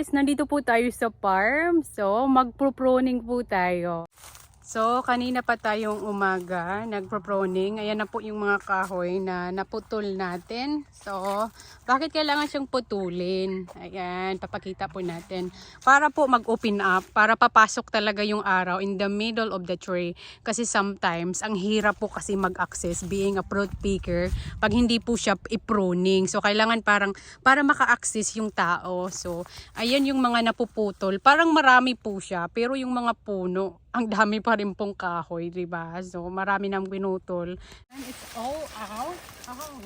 guys, nandito po tayo sa farm. So, magpo-pruning po tayo. So, kanina pa tayong umaga, nagpo-pruning. Ayan na po yung mga kahoy na naputol natin. So, bakit kailangan siyang putulin? Ayan, papakita po natin. Para po mag-open up, para papasok talaga yung araw in the middle of the tree. Kasi sometimes, ang hirap po kasi mag-access being a fruit picker pag hindi po siya i-pruning. So, kailangan para maka-access yung tao. So, ayan yung mga napuputol. Parang marami po siya, pero yung mga puno, ang dami pa rin pong kahoy, di ba? So, marami nang pinutol. And it's all out. Oh.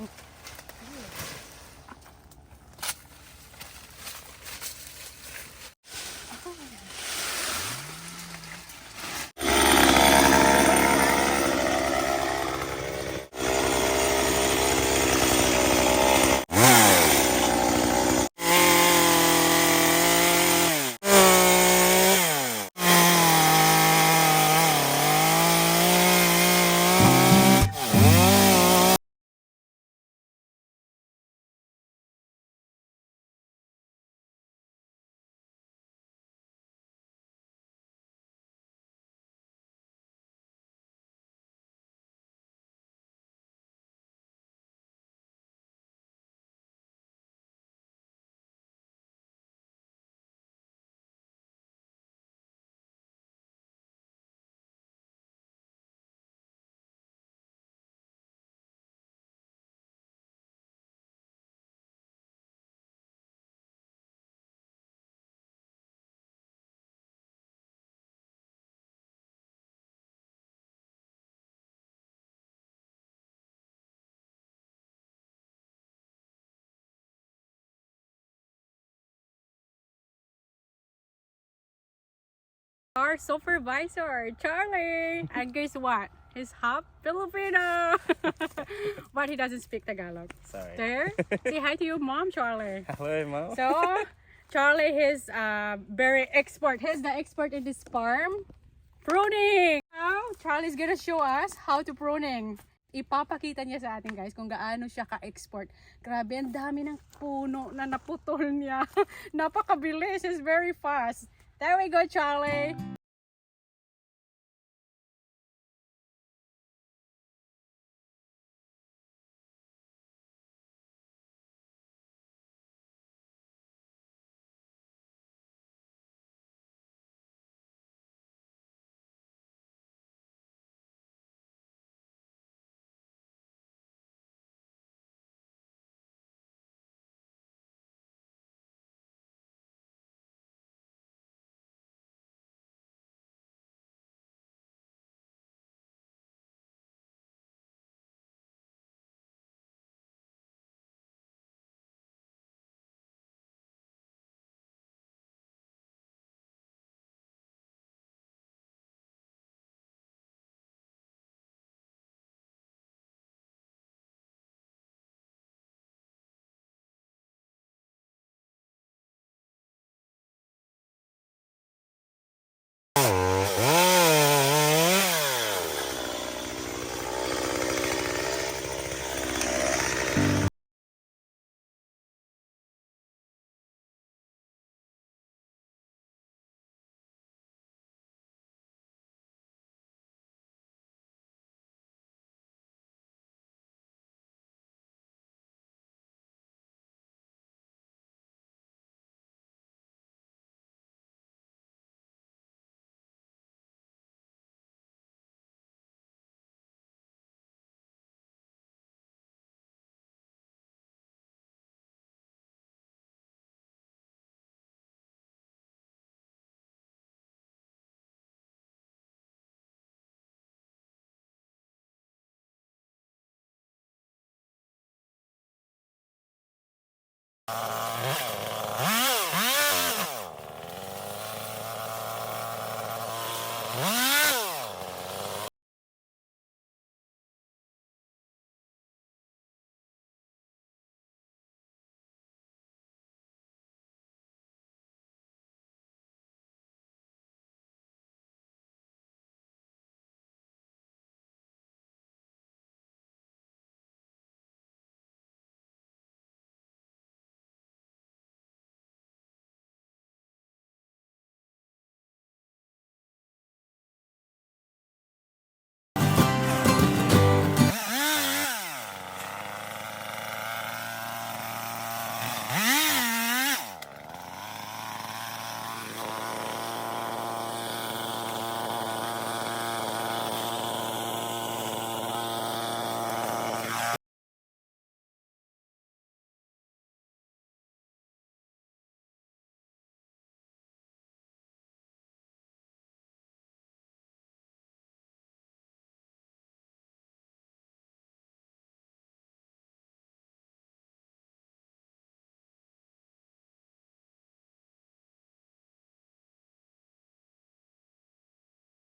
Our supervisor, Charlie. And guess what? He's half Filipino. But he doesn't speak Tagalog. Sorry. There. Say hi to your mom, Charlie. Hello, Mom. So, Charlie is very expert. He's the expert in this farm. Pruning! Now, Charlie's gonna show us how to pruning. Ipapakita niya sa atin guys kung gaano siya ka-export. Grabe, ang dami ng puno na naputol niya. Napakabilis. He's very fast. There we go, Charlie.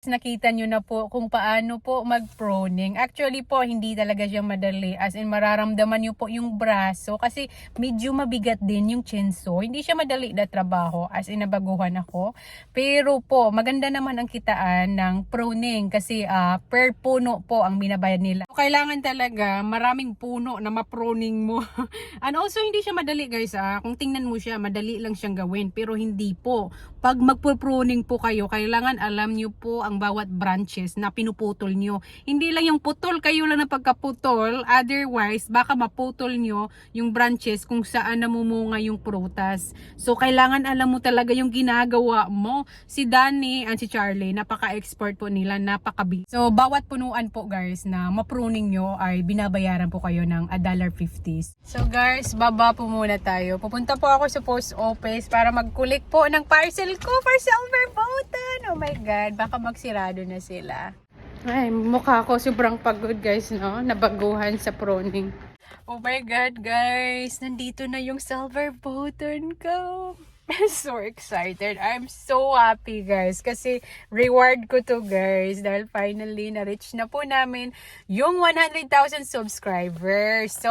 Nakita nyo na po kung paano po mag-proning. Actually po, hindi talaga siya madali. As in, mararamdaman nyo po yung braso kasi medyo mabigat din yung chinso. Hindi siya madali na trabaho. As in, nabaguhan ako. Pero po, maganda naman ang kitaan ng proning kasi per puno po ang binabayad nila. Kailangan talaga maraming puno na ma-proning mo. And also, hindi siya madali guys. Kung tingnan mo siya, madali lang siyang gawin. Pero hindi po. Pag magpo-pruning po kayo, kailangan alam nyo po ang bawat branches na pinuputol nyo. Hindi lang yung putol, kayo lang na pagkaputol. Otherwise, baka maputol nyo yung branches kung saan namumunga yung prutas. So, kailangan alam mo talaga yung ginagawa mo. Si Danny and si Charlie, napaka-expert po nila, napakabilis. So, bawat punuan po guys na mapruning nyo ay binabayaran po kayo ng $1.50. So guys, baba po muna tayo. Pupunta po ako sa post office para mag-collect po ng parcel ko for silver button. Oh my God, baka magsirado na sila. Ay, mukha ko sobrang pagod guys, no? Nabaguhan sa proning. Oh my God, guys, nandito na yung silver button ko. I'm so excited. I'm so happy guys kasi reward ko to guys dahil finally na-reach na po namin yung 100,000 subscribers. So,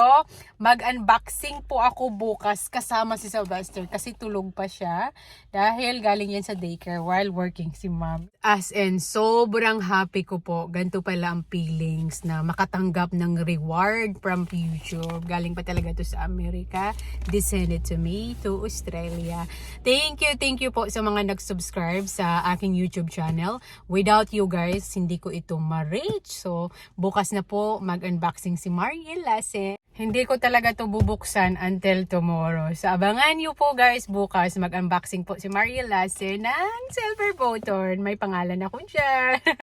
mag-unboxing po ako bukas kasama si Sylvester kasi tulog pa siya dahil galing yan sa daycare while working si mom. As in, sobrang happy ko po. Ganito pala ang feelings na makatanggap ng reward from YouTube. Galing pa talaga to sa Amerika. They sent it to me to Australia. Thank you po sa mga nag-subscribe sa aking YouTube channel. Without you guys, hindi ko ito ma-reach. So, bukas na po mag-unboxing si Mariel Lasse. Hindi ko talaga to bubuksan until tomorrow. So, abangan nyo po guys bukas mag-unboxing po si Mariel Lasse ng silver button. May pangalan ako dyan.